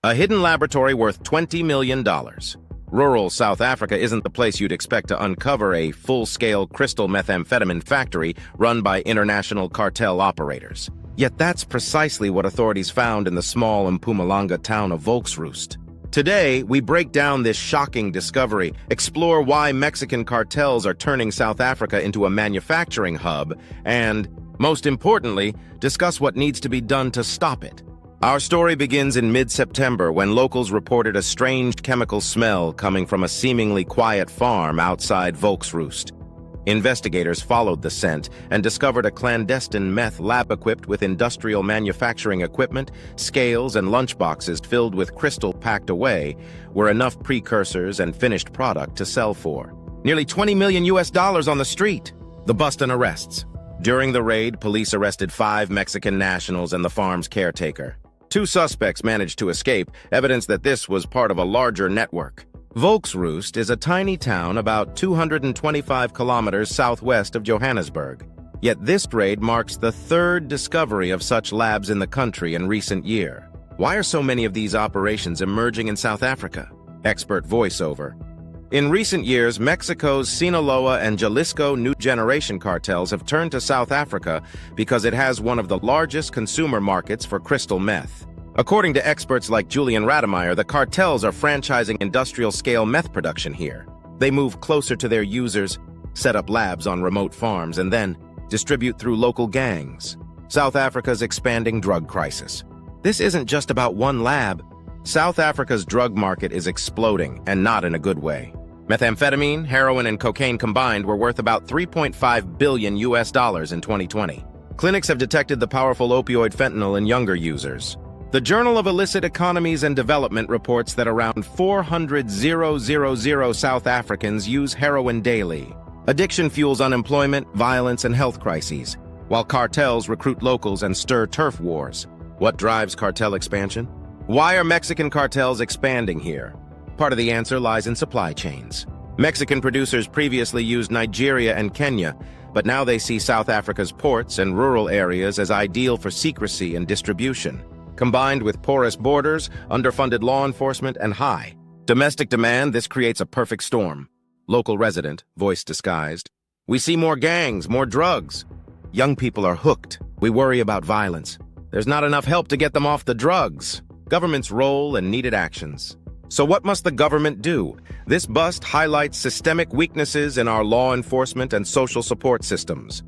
A hidden laboratory worth $20 million. Rural South Africa isn't the place you'd expect to uncover a full-scale crystal methamphetamine factory run by international cartel operators. Yet that's precisely what authorities found in the small Mpumalanga town of Volksrust. Today, we break down this shocking discovery, explore why Mexican cartels are turning South Africa into a manufacturing hub, and, most importantly, discuss what needs to be done to stop it. Our story begins in mid-September when locals reported a strange chemical smell coming from a seemingly quiet farm outside Volksrust. Investigators followed the scent and discovered a clandestine meth lab equipped with industrial manufacturing equipment, scales, and lunchboxes filled with crystal packed away were enough precursors and finished product to sell for. Nearly $20 million on the street. The bust and arrests. During the raid, police arrested 5 Mexican nationals and the farm's caretaker. 2 suspects managed to escape, evidence that this was part of a larger network. Volksrust is a tiny town about 225 kilometers southwest of Johannesburg. Yet this raid marks the 3rd discovery of such labs in the country in recent year. Why are so many of these operations emerging in South Africa? Expert voiceover. In recent years, Mexico's Sinaloa and Jalisco New Generation cartels have turned to South Africa because it has one of the largest consumer markets for crystal meth. According to experts like Julian Rademeyer, the cartels are franchising industrial-scale meth production here. They move closer to their users, set up labs on remote farms, and then distribute through local gangs. South Africa's expanding drug crisis. This isn't just about one lab. South Africa's drug market is exploding, and not in a good way. Methamphetamine, heroin, and cocaine combined were worth about $3.5 billion in 2020. Clinics have detected the powerful opioid fentanyl in younger users. The Journal of Illicit Economies and Development reports that around 400,000 South Africans use heroin daily. Addiction fuels unemployment, violence, and health crises, while cartels recruit locals and stir turf wars. What drives cartel expansion? Why are Mexican cartels expanding here? Part of the answer lies in supply chains. Mexican producers previously used Nigeria and Kenya, but now they see South Africa's ports and rural areas as ideal for secrecy and distribution. Combined with porous borders, underfunded law enforcement, and high domestic demand, this creates a perfect storm. Local resident, voice disguised. We see more gangs, more drugs. Young people are hooked. We worry about violence. There's not enough help to get them off the drugs. Government's role and needed actions. So what must the government do? This bust highlights systemic weaknesses in our law enforcement and social support systems.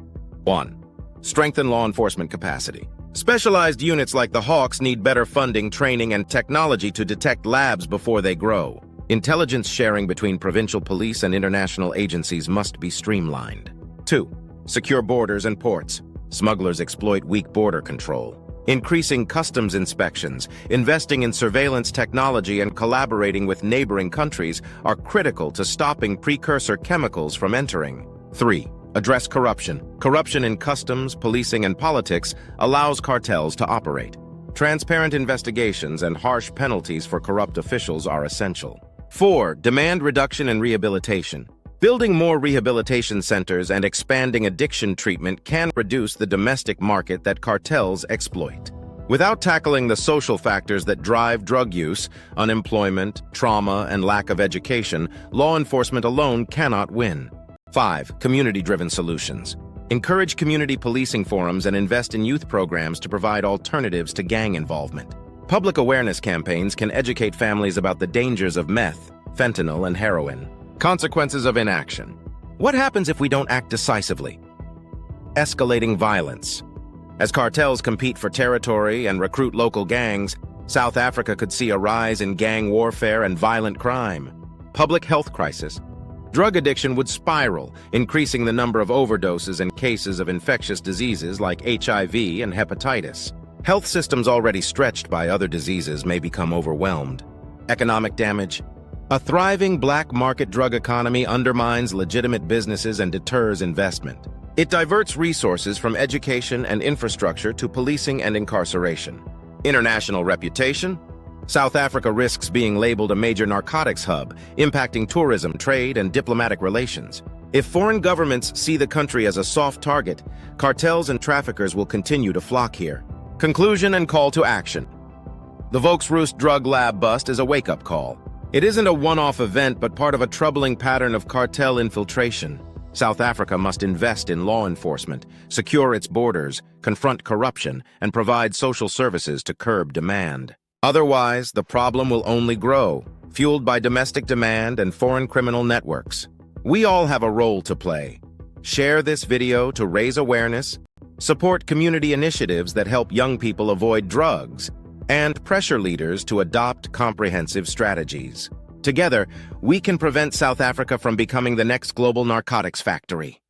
1. Strengthen law enforcement capacity. Specialized units like the Hawks need better funding, training, and technology to detect labs before they grow. Intelligence sharing between provincial police and international agencies must be streamlined. 2. Secure borders and ports. Smugglers exploit weak border control. Increasing customs inspections, investing in surveillance technology, and collaborating with neighboring countries are critical to stopping precursor chemicals from entering. 3. Address corruption. Corruption in customs, policing, and politics allows cartels to operate. Transparent investigations and harsh penalties for corrupt officials are essential. 4. Demand reduction and rehabilitation. Building more rehabilitation centers and expanding addiction treatment can reduce the domestic market that cartels exploit. Without tackling the social factors that drive drug use, unemployment, trauma, and lack of education, law enforcement alone cannot win. 5. Community-driven solutions. Encourage community policing forums and invest in youth programs to provide alternatives to gang involvement. Public awareness campaigns can educate families about the dangers of meth, fentanyl, and heroin. Consequences of inaction. What happens if we don't act decisively? Escalating violence. As cartels compete for territory and recruit local gangs, South Africa could see a rise in gang warfare and violent crime. Public health crisis. Drug addiction would spiral, increasing the number of overdoses and cases of infectious diseases like HIV and hepatitis. Health systems already stretched by other diseases may become overwhelmed. Economic damage. A thriving black market drug economy undermines legitimate businesses and deters investment. It diverts resources from education and infrastructure to policing and incarceration. International reputation. South Africa risks being labeled a major narcotics hub, impacting tourism, trade, and diplomatic relations. If foreign governments see the country as a soft target, cartels and traffickers will continue to flock here. Conclusion and call to action. The Volksrust drug lab bust is a wake-up call. It isn't a one-off event, but part of a troubling pattern of cartel infiltration. South Africa must invest in law enforcement, secure its borders, confront corruption, and provide social services to curb demand. Otherwise, the problem will only grow, fueled by domestic demand and foreign criminal networks. We all have a role to play. Share this video to raise awareness, support community initiatives that help young people avoid drugs, and pressure leaders to adopt comprehensive strategies. Together, we can prevent South Africa from becoming the next global narcotics factory.